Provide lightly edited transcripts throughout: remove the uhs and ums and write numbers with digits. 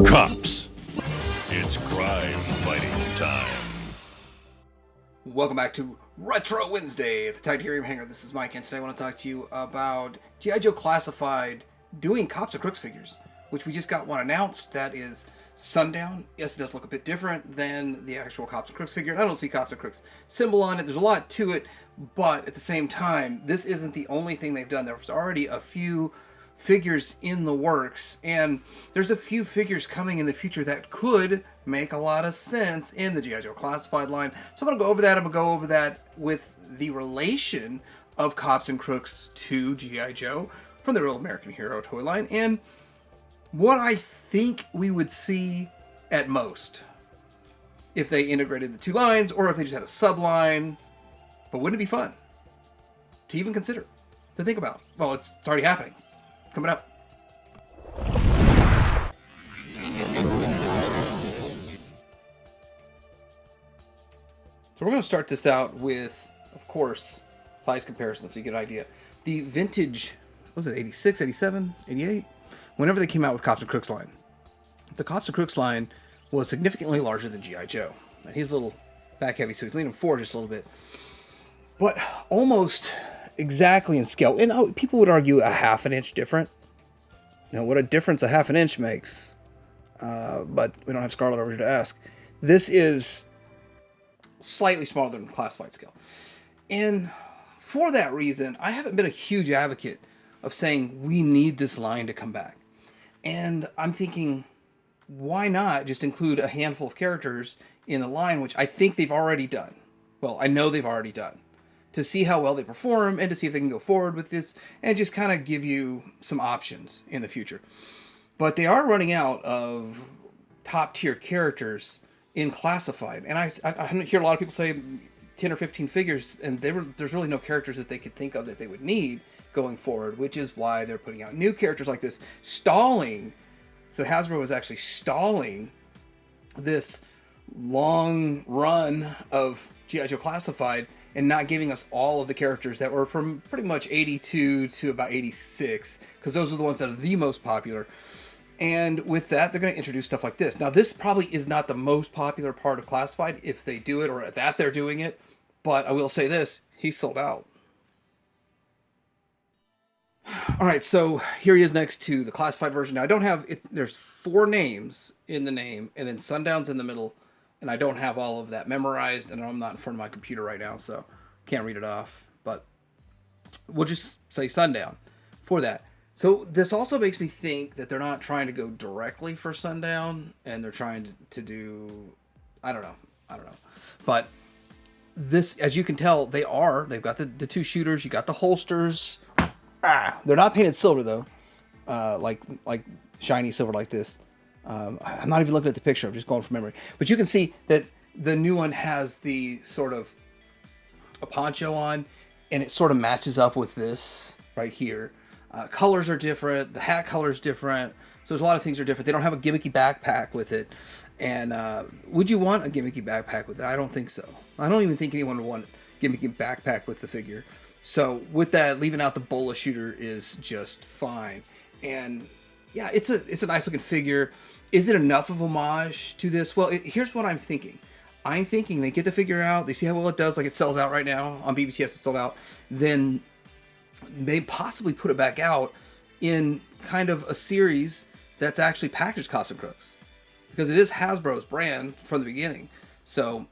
Cops. It's crime fighting time. Welcome back to Retro Wednesday at the Titanium Hangar. This is Mike, and today I want to talk to you about G.I. Joe Classified doing Cops and Crooks figures, which we just got one announced. That is Sundown. Yes, it does look a bit different than the actual Cops and Crooks figure, and I don't see Cops and Crooks symbol on it. There's a lot to it, but at the same time, this isn't the only thing they've done. There's already a few figures in the works, and there's a few figures coming in the future that could make a lot of sense in the G.I. Joe Classified line. So I'm going to go over that. I'm going to go over that with the relation of Cops and Crooks to G.I. Joe from the Real American Hero toy line, and what I think we would see at most if they integrated the two lines, or if they just had a sub-line. But wouldn't it be fun to even consider, to think about? Well, it's already happening. Coming up. So we're going to start this out with, of course, size comparison so you get an idea. The vintage, what was it, 86, 87, 88? Whenever they came out with Cops and Crooks line. The Cops and Crooks line was significantly larger than G.I. Joe. And he's a little back heavy, so he's leaning forward just a little bit. But almost exactly in scale. And people would argue a half an inch different. You know, what a difference a half an inch makes. But we don't have Scarlett over here to ask. This is slightly smaller than classified scale. And for that reason, I haven't been a huge advocate of saying we need this line to come back. And I'm thinking, why not just include a handful of characters in the line, which I think they've already done. Well, I know they've already done, to see how well they perform and to see if they can go forward with this and just kind of give you some options in the future. But they are running out of top tier characters in classified. And I hear a lot of people say 10 or 15 figures, and there's really no characters that they could think of that they would need going forward, which is why they're putting out new characters like this, stalling. So Hasbro is actually stalling this long run of G.I. Joe Classified and not giving us all of the characters that were from pretty much 82 to about 86, because those are the ones that are the most popular. And with that, they're going to introduce stuff like this. Now, this probably is not the most popular part of Classified, if they do it, or that they're doing it, but I will say this, he's sold out. All right, so here he is next to the Classified version. Now, I don't have it. There's 4 names in the name, and then Sundown's in the middle, and I don't have all of that memorized, and I'm not in front of my computer right now, so can't read it off. But we'll just say Sundown for that. So this also makes me think that they're not trying to go directly for Sundown, and they're trying to do, I don't know. But this, as you can tell, they've got the 2 shooters, you got the holsters. They're not painted silver though, like shiny silver like this. I'm not even looking at the picture, I'm just going from memory. But you can see that the new one has the sort of a poncho on, and it sort of matches up with this right here. Colors are different, the hat color is different, so there's a lot of things are different. They don't have a gimmicky backpack with it. And would you want a gimmicky backpack with it? I don't think so. I don't even think anyone would want a gimmicky backpack with the figure. So with that, leaving out the bola shooter is just fine. And yeah, it's a nice looking figure. Is it enough of homage to this? Well, here's what I'm thinking. I'm thinking they get the figure out, they see how well it does, like it sells out right now on BBTS, it's sold out. Then they possibly put it back out in kind of a series that's actually packaged Cops and Crooks, because it is Hasbro's brand from the beginning. So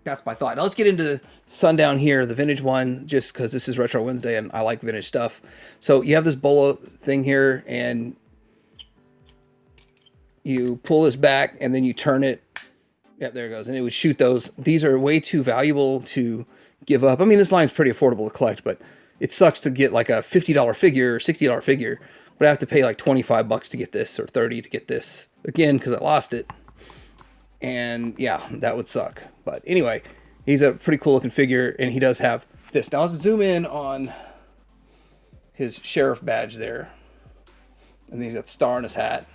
that's my thought. Now let's get into Sundown here, the vintage one, just because this is Retro Wednesday and I like vintage stuff. So you have this bola thing here, and you pull this back and then you turn it. Yep, there it goes. And it would shoot those. These are way too valuable to give up. I mean, this line's pretty affordable to collect, but it sucks to get like a $50 figure or $60 figure, but I have to pay like 25 bucks to get this, or 30 to get this again, because I lost it. And yeah, that would suck. But anyway, he's a pretty cool looking figure, and he does have this. Now let's zoom in on his sheriff badge there. And then he's got the star on his hat.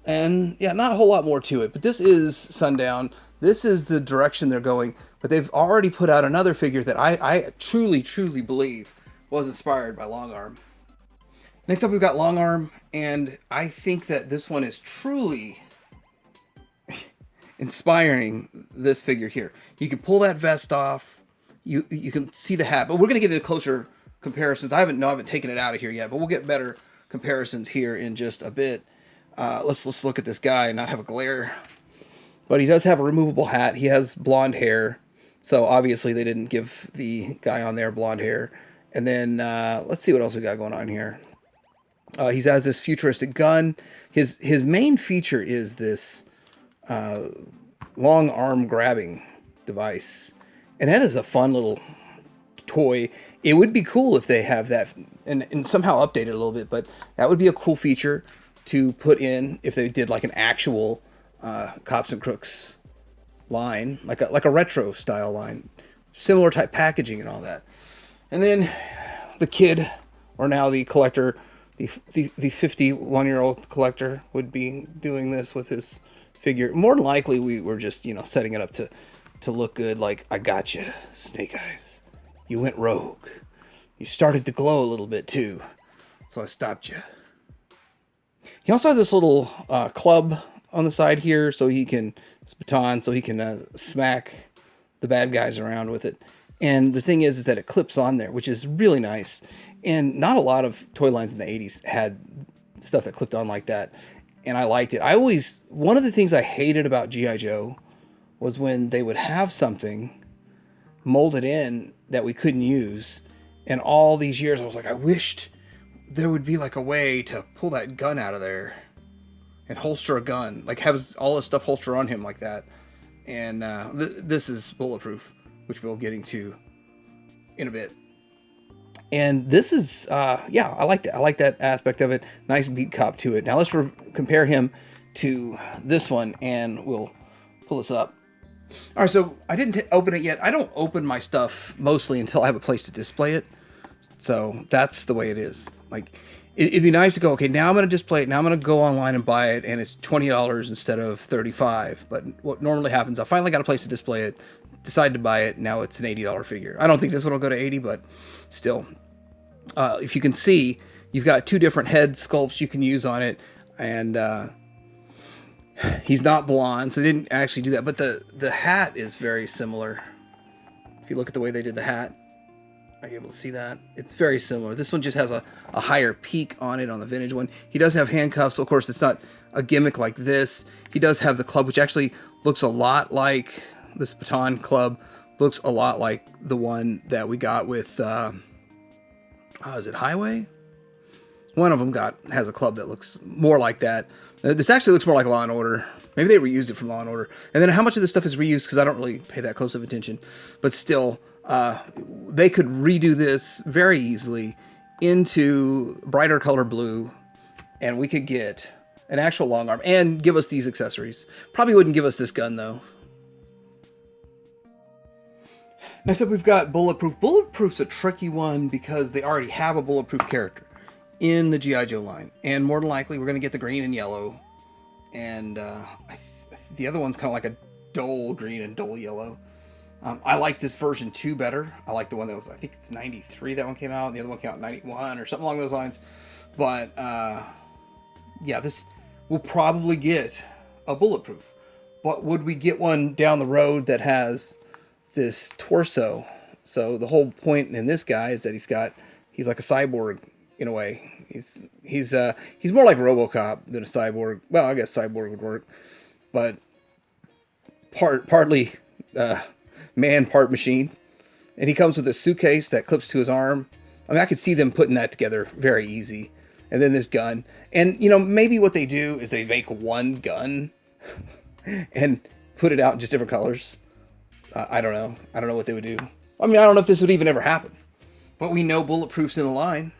And yeah, not a whole lot more to it, but this is Sundown. This is the direction they're going, but they've already put out another figure that I truly believe was inspired by Longarm. Next up, we've got Longarm, And I think that this one is truly inspiring, this figure here. You can pull that vest off. You can see the hat, but we're going to get into closer comparisons. I haven't taken it out of here yet, but we'll get better comparisons here in just a bit. Let's look at this guy and not have a glare. But he does have a removable hat. He has blonde hair. So obviously they didn't give the guy on there blonde hair. And then let's see what else we got going on here. He has this futuristic gun. His main feature is this long arm grabbing device. And that is a fun little toy. It would be cool if they have that and somehow update it a little bit. But that would be a cool feature to put in if they did like an actual Cops and Crooks line, like a retro style line, similar type packaging and all that. And then the kid, or now the collector, the 51-year-old collector would be doing this with his figure. More than likely, we were just setting it up to look good. Like, I got you, Snake Eyes. You went rogue. You started to glow a little bit too, so I stopped you. He also has this little club on the side here, so he can, this baton, so he can smack the bad guys around with it. And the thing is that it clips on there, which is really nice. And not a lot of toy lines in the 80s had stuff that clipped on like that. And I liked it. One of the things I hated about G.I. Joe was when they would have something molded in that we couldn't use. And all these years, I was like, I wished there would be like a way to pull that gun out of there and holster a gun, like have all his stuff holster on him like that. And this is Bulletproof, which we'll get into in a bit. And this is, yeah, I like that. I like that aspect of it. Nice beat cop to it. Now let's compare him to this one, and we'll pull this up. All right, so I didn't open it yet. I don't open my stuff mostly until I have a place to display it. So that's the way it is. Like, it'd be nice to go, okay, now I'm going to display it. Now I'm going to go online and buy it, and it's $20 instead of $35. But what normally happens, I finally got a place to display it, decided to buy it. Now it's an $80 figure. I don't think this one will go to $80, but still. If you can see, you've got two different head sculpts you can use on it, and he's not blonde, so they didn't actually do that. But the hat is very similar. If you look at the way they did the hat, are you able to see that? It's very similar. This one just has a higher peak on it on the vintage one. He does have handcuffs. So of course, it's not a gimmick like this. He does have the club, which actually looks a lot like this baton club. Looks a lot like the one that we got with, is it Highway? One of them has a club that looks more like that. This actually looks more like Law and Order. Maybe they reused it from Law and Order. And then how much of this stuff is reused? Because I don't really pay that close of attention. But still, they could redo this very easily into brighter color blue, and we could get an actual long arm and give us these accessories. Probably wouldn't give us this gun though. Next up, we've got Bulletproof. Bulletproof's a tricky one because they already have a Bulletproof character in the G.I. Joe line, and more than likely we're going to get the green and yellow, and the other one's kind of like a dull green and dull yellow. I like this version 2 better. I like the one that was, I think it's 93 that one came out, and the other one came out in 91 or something along those lines. But yeah, this will probably get a Bulletproof. But would we get one down the road that has this torso? So the whole point in this guy is that he's like a cyborg in a way. He's more like RoboCop than a cyborg. Well, I guess cyborg would work, but partly man, part machine. And he comes with a suitcase that clips to his arm. I mean, I could see them putting that together very easy. And then this gun. And, maybe what they do is they make one gun and put it out in just different colors. I don't know. I don't know what they would do. I mean, I don't know if this would even ever happen. But we know Bulletproof's in the line.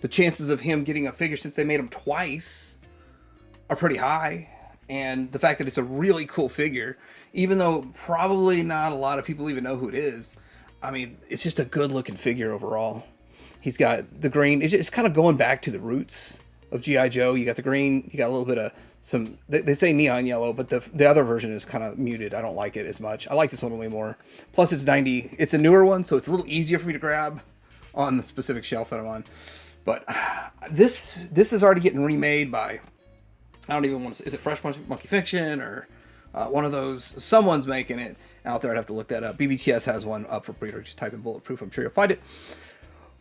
The chances of him getting a figure, since they made him twice, are pretty high. And the fact that it's a really cool figure, even though probably not a lot of people even know who it is, I mean, it's just a good looking figure overall. He's got the green. It's kind of going back to the roots of G.I. Joe. You got the green. You got a little bit of some, they say neon yellow, but the other version is kind of muted. I don't like it as much. I like this one way more. Plus it's 90. It's a newer one, so it's a little easier for me to grab on the specific shelf that I'm on. But this is already getting remade by, I don't even want to say, is it Fresh Monkey Fiction or one of those? Someone's making it out there. I'd have to look that up. BBTS has one up for pre-order. Just type in Bulletproof. I'm sure you'll find it.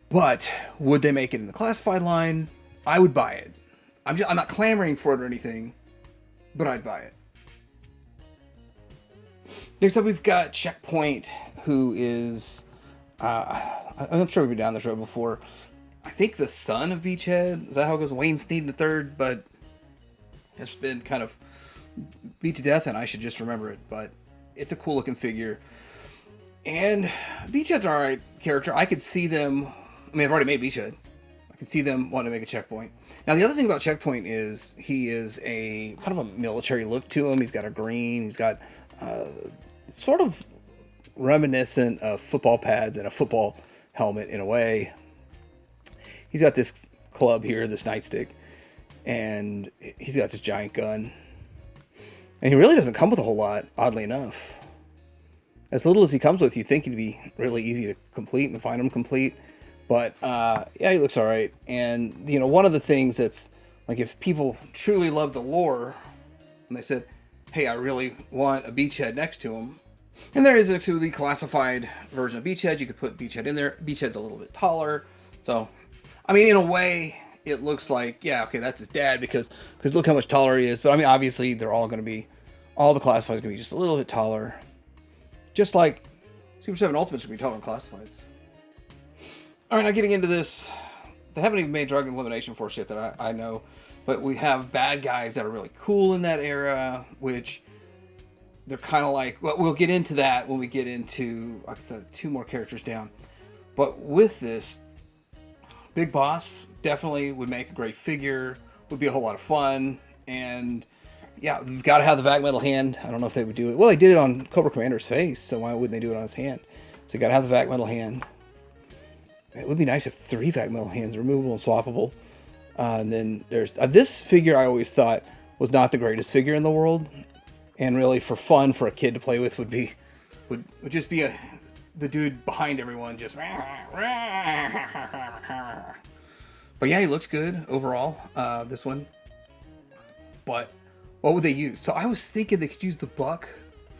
But would they make it in the classified line? I would buy it. I'm not clamoring for it or anything, but I'd buy it. Next up, we've got Checkpoint, who is, I'm sure we've been down this road before. I think the son of Beachhead. Is that how it goes? Wayne Sneed the third, but has been kind of beat to death, and I should just remember it. But it's a cool looking figure. And Beachhead's an alright character. I could see them, I mean, I've already made Beachhead. I can see them wanting to make a Checkpoint. Now, the other thing about Checkpoint is he is a kind of a military look to him. He's got a green. He's got sort of reminiscent of football pads and a football helmet in a way. He's got this club here, this nightstick, and he's got this giant gun. And he really doesn't come with a whole lot, oddly enough. As little as he comes with, you'd think he'd be really easy to complete and find him complete. But, yeah, he looks all right. And, you know, one of the things that's, like, if people truly love the lore, and they said, hey, I really want a Beachhead next to him. And there is actually the classified version of Beachhead. You could put Beachhead in there. Beachhead's a little bit taller. So, I mean, in a way, it looks like, yeah, okay, that's his dad because look how much taller he is. But, I mean, obviously, they're all going to be, all the classifieds are going to be just a little bit taller. Just like Super 7 Ultimate's going to be taller than classifieds. All right, now getting into this, they haven't even made Drug Elimination Force yet that I know, but we have bad guys that are really cool in that era, which they're kind of like, well, we'll get into that when we get into, like I said, 2 more characters down. But with this, Big Boss definitely would make a great figure, would be a whole lot of fun, and yeah, you've got to have the vac metal hand. I don't know if they would do it. Well, they did it on Cobra Commander's face, so why wouldn't they do it on his hand? So you got to have the vac metal hand. It would be nice if 3 vac metal hands, removable and swappable. And then there's this figure I always thought was not the greatest figure in the world. And really for fun for a kid to play with would just be the dude behind everyone just. But yeah, he looks good overall, this one. But what would they use? So I was thinking they could use the buck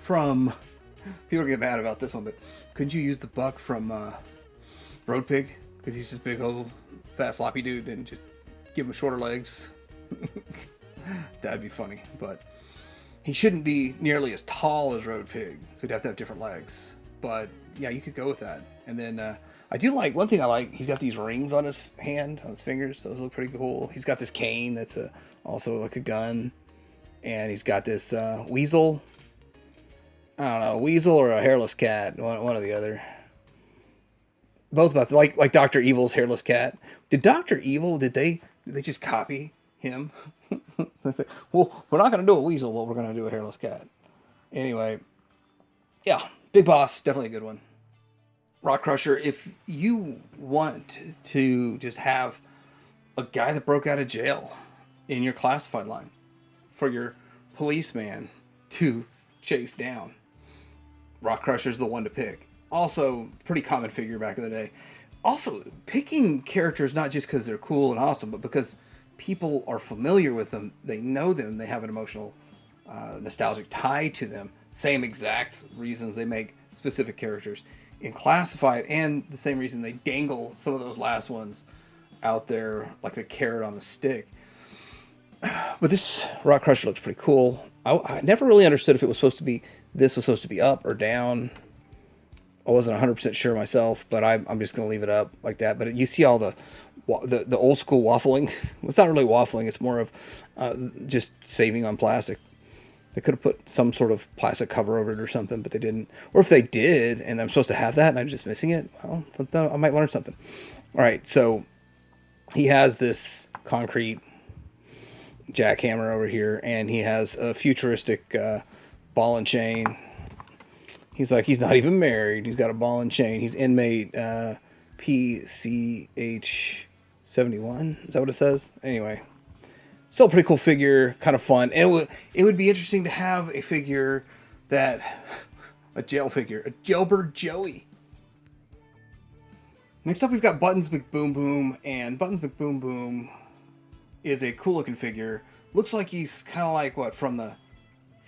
from, people get mad about this one, but couldn't you use the buck from Road Pig, because he's just big old fat sloppy dude, and just give him shorter legs? That'd be funny, but he shouldn't be nearly as tall as Road Pig, so he'd have to have different legs. But yeah, you could go with that. And then I do like, one thing I like, he's got these rings on his hand, on his fingers. Those look pretty cool. He's got this cane that's also like a gun, and he's got this weasel. I don't know, weasel or a hairless cat, one or the other. Both about like Dr. Evil's hairless cat. Did Dr. Evil, did they just copy him? They say, well, we're not going to do a weasel, but we're going to do a hairless cat. Anyway, yeah, Big Boss, definitely a good one. Rock Crusher, if you want to just have a guy that broke out of jail in your classified line for your policeman to chase down, Rock Crusher's the one to pick. Also, pretty common figure back in the day. Also, picking characters not just because they're cool and awesome, but because people are familiar with them, they know them, they have an emotional, nostalgic tie to them. Same exact reasons they make specific characters in classified, and the same reason they dangle some of those last ones out there like the carrot on the stick. But this Rock Crusher looks pretty cool. I never really understood if it was supposed to be, this was supposed to be up or down. I wasn't 100% sure myself, but I'm just going to leave it up like that. But you see all the old school waffling. It's not really waffling. It's more of just saving on plastic. They could have put some sort of plastic cover over it or something, but they didn't. Or if they did, and I'm supposed to have that, and I'm just missing it, well, I might learn something. All right, so he has this concrete jackhammer over here, and he has a futuristic ball and chain. He's like, he's not even married. He's got a ball and chain. He's inmate PCH 71. Is that what it says? Anyway, still a pretty cool figure, kind of fun. And it would be interesting to have a figure that, a jailbird Joey. Next up, we've got Buttons McBoom Boom, and Buttons McBoom Boom is a cool looking figure. Looks like he's kind of like what from the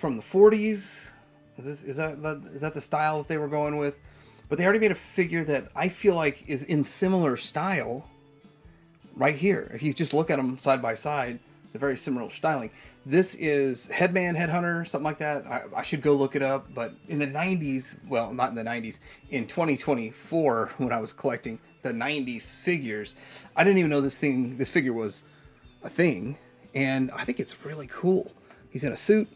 40s. Is that the style that they were going with? But they already made a figure that I feel like is in similar style right here. If you just look at them side by side, they're very similar styling. This is Headman, Headhunter, something like that. I should go look it up. But in the 90s, well, not in the 90s, in 2024, when I was collecting the 90s figures, I didn't even know this figure was a thing. And I think it's really cool. He's in a suit.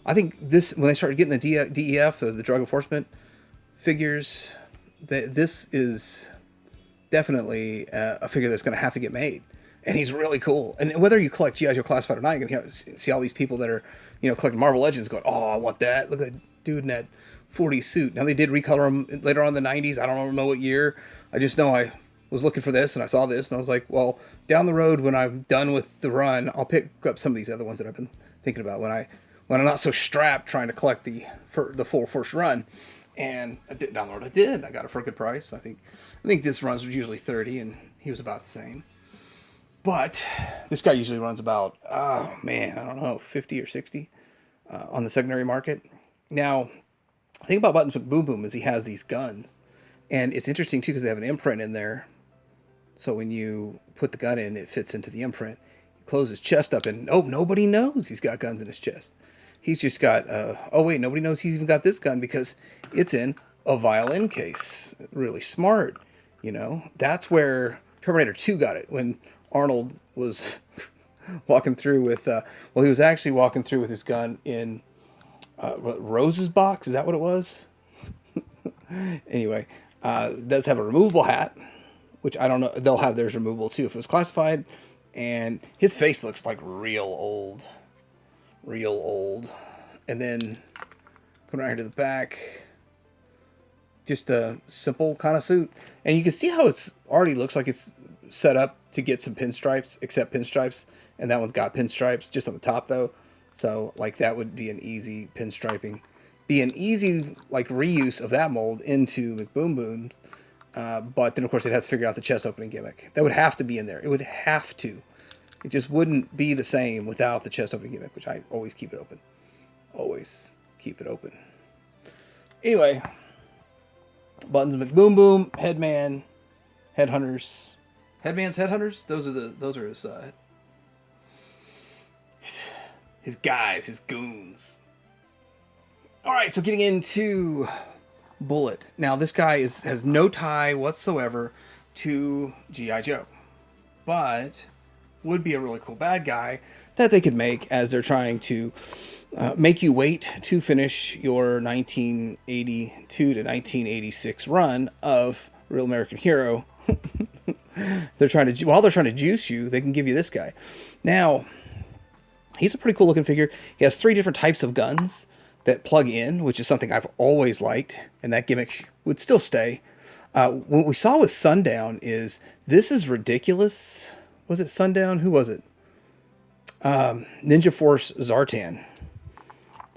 I think this, when they started getting the DEF, the Drug Enforcement figures, this is definitely a figure that's going to have to get made. And he's really cool. And whether you collect G.I. Joe Classified or not, you're going to see all these people that are, collecting Marvel Legends going, oh, I want that. Look at that dude in that 40s suit. Now, they did recolor him later on in the 90s. I don't know what year. I just know I was looking for this, and I saw this, and I was like, well, down the road when I'm done with the run, I'll pick up some of these other ones that I've been thinking about when I'm not so strapped trying to collect the full first run. And down the road I did. I got it for a good price. I think this runs was usually 30, and he was about the same. But this guy usually runs about, oh man, I don't know, 50 or 60 on the secondary market. Now, the thing about Buttons McBoom Boom is he has these guns. And it's interesting, too, because they have an imprint in there. So when you put the gun in, it fits into the imprint. You close his chest up, and nobody knows he's got guns in his chest. He's just got, nobody knows he's even got this gun because it's in a violin case. Really smart, That's where Terminator 2 got it, when Arnold was walking through with, he was actually walking through with his gun in Rose's box. Is that what it was? Anyway, it does have a removable hat, which I don't know. They'll have theirs removable too if it was classified. And his face looks like real old. And then come right here to the back. Just a simple kind of suit. And you can see how it's already looks like it's set up to get some pinstripes, except pinstripes. And that one's got pinstripes just on the top though. So like that would be an easy pinstriping. Be an easy like reuse of that mold into McBoom Boom's. But then of course they'd have to figure out the chest opening gimmick. That would have to be in there. It would have to. It just wouldn't be the same without the chest opening gimmick, which I always keep it open. Always keep it open. Anyway, Buttons McBoom Boom, Headman, Headhunters. Headman's Headhunters? Those are his guys, his goons. Alright, so getting into Bullet. Now this guy has no tie whatsoever to G.I. Joe. But would be a really cool bad guy that they could make as they're trying to make you wait to finish your 1982 to 1986 run of Real American Hero. While they're trying to juice you, they can give you this guy. Now, he's a pretty cool looking figure. He has 3 different types of guns that plug in, which is something I've always liked, and that gimmick would still stay. What we saw with Sundown is this is ridiculous. Was it Sundown? Who was it? Ninja Force Zartan.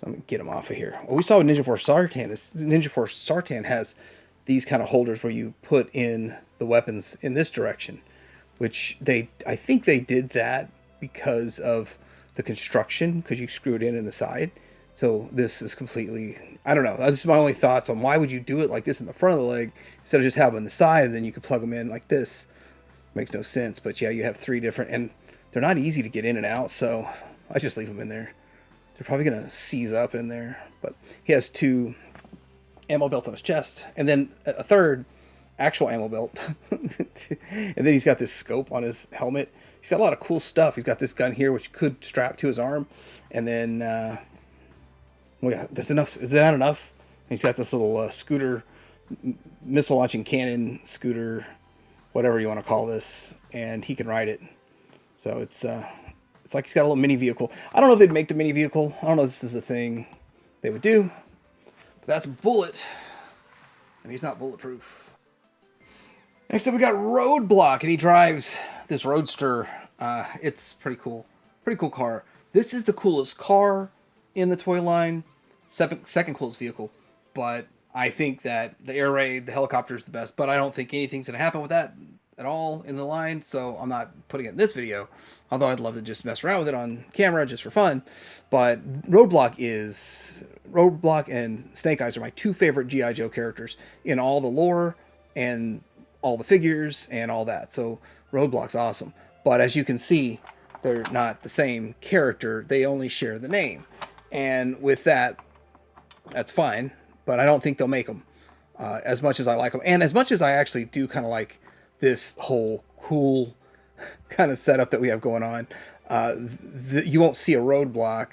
Let me get him off of here. What we saw with Ninja Force Zartan is Ninja Force Zartan has these kind of holders where you put in the weapons in this direction, which I think they did that because of the construction, because you screw it in the side. So this is completely, I don't know. This is my only thoughts on why would you do it like this in the front of the leg instead of just having them on the side and then you could plug them in like this. Makes no sense. But yeah, you have 3 different, and they're not easy to get in and out. So I just leave them in there. They're probably going to seize up in there. But he has 2 ammo belts on his chest and then a 3rd actual ammo belt. And then he's got this scope on his helmet. He's got a lot of cool stuff. He's got this gun here, which could strap to his arm. And then, well, yeah, that's enough. Is that enough? He's got this little scooter, missile launching cannon scooter, whatever you want to call this, and he can ride it. So it's like he's got a little mini vehicle. I don't know if they'd make the mini vehicle. I don't know if this is a thing they would do. But that's Bullet, and he's not bulletproof. Next up, we got Roadblock, and he drives this Roadster. It's pretty cool. Pretty cool car. This is the coolest car in the toy line. Second coolest vehicle. But I think that the air raid, the helicopter is the best, but I don't think anything's going to happen with that at all in the line, so I'm not putting it in this video, although I'd love to just mess around with it on camera just for fun. But Roadblock and Snake Eyes are my two favorite G.I. Joe characters in all the lore and all the figures and all that. So Roadblock's awesome. But as you can see, they're not the same character. They only share the name. And with that, that's fine. But I don't think they'll make them as much as I like them. And as much as I actually do kind of like this whole cool kind of setup that we have going on, you won't see a Roadblock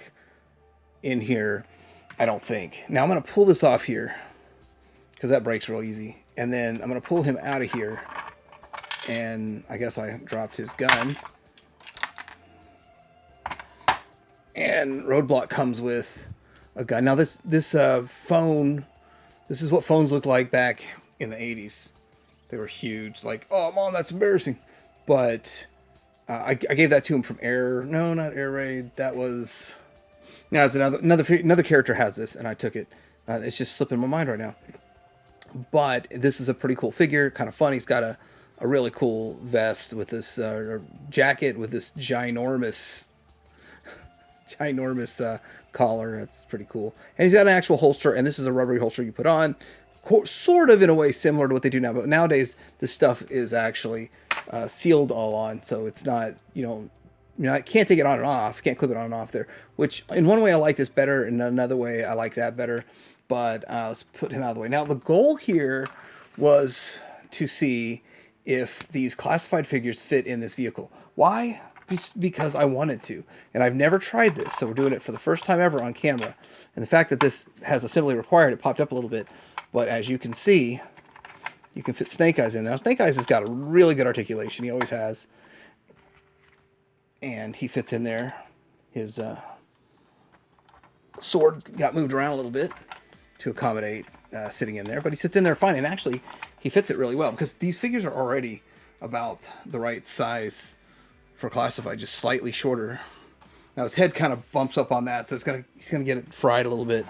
in here, I don't think. Now I'm going to pull this off here because that breaks real easy. And then I'm going to pull him out of here. And I guess I dropped his gun. And Roadblock comes with a gun. Now this phone, this is what phones looked like back in the 80s. They were huge. Like, oh, Mom, that's embarrassing. But I gave that to him from No, not Air Raid. That was... Now, it's another character has this, and I took it. It's just slipping my mind right now. But this is a pretty cool figure. Kind of fun. He's got a really cool vest with this jacket with this ginormous collar. That's pretty cool. And he's got an actual holster, and this is a rubbery holster you put on, sort of in a way similar to what they do now. But nowadays, this stuff is actually sealed all on, so it's not, I can't take it on and off, can't clip it on and off there. Which in one way I like this better, in another way I like that better. But let's put him out of the way. Now the goal here was to see if these classified figures fit in this vehicle. Why? Because I wanted to, and I've never tried this, so we're doing it for the first time ever on camera. And the fact that this has assembly required, it popped up a little bit, but as you can see, you can fit Snake Eyes in. Now Snake Eyes has got a really good articulation, he always has, and he fits in there. His sword got moved around a little bit to accommodate sitting in there, but he sits in there fine, and actually he fits it really well because these figures are already about the right size for classified, just slightly shorter. Now his head kind of bumps up on that, so he's gonna get it fried a little bit.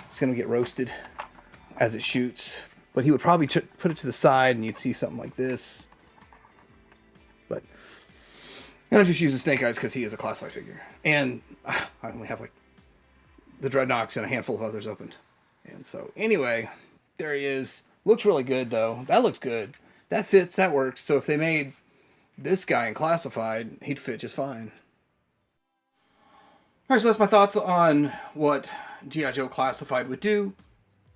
It's gonna get roasted as it shoots. But he would probably put it to the side, and you'd see something like this. But I'm just using Snake Eyes because he is a classified figure, and I only have like the Dreadnoks and a handful of others opened. And so anyway, there he is. Looks really good though. That looks good. That fits. That works. So if they made this guy in classified, he'd fit just fine. Alright, so that's my thoughts on what G.I. Joe classified would do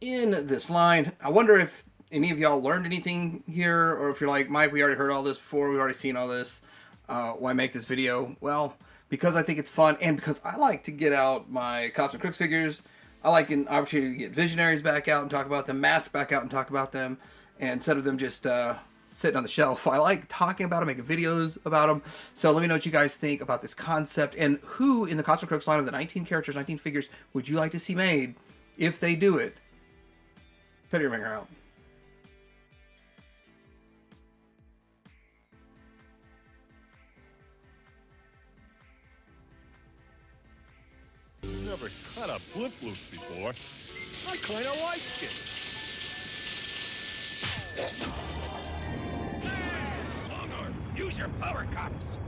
in this line. I wonder if any of y'all learned anything here, or if you're like, Mike, we already heard all this before, we've already seen all this. Why make this video? Well, because I think it's fun, and because I like to get out my Cops and Crooks figures. I like an opportunity to get Visionaries back out and talk about them, Masks back out and talk about them, and instead of them just sitting on the shelf. I like talking about them, making videos about them. So let me know what you guys think about this concept, and who in the Cops and Crooks line of the 19 characters, 19 figures, would you like to see made if they do it? Put your finger out. Never cut a Bulletproof before. I kind of liked it. Longarm, use your power cups.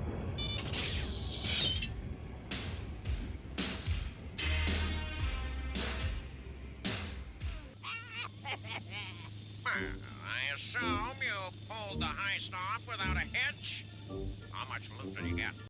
I assume you pulled the heist off without a hitch? How much loot did you get?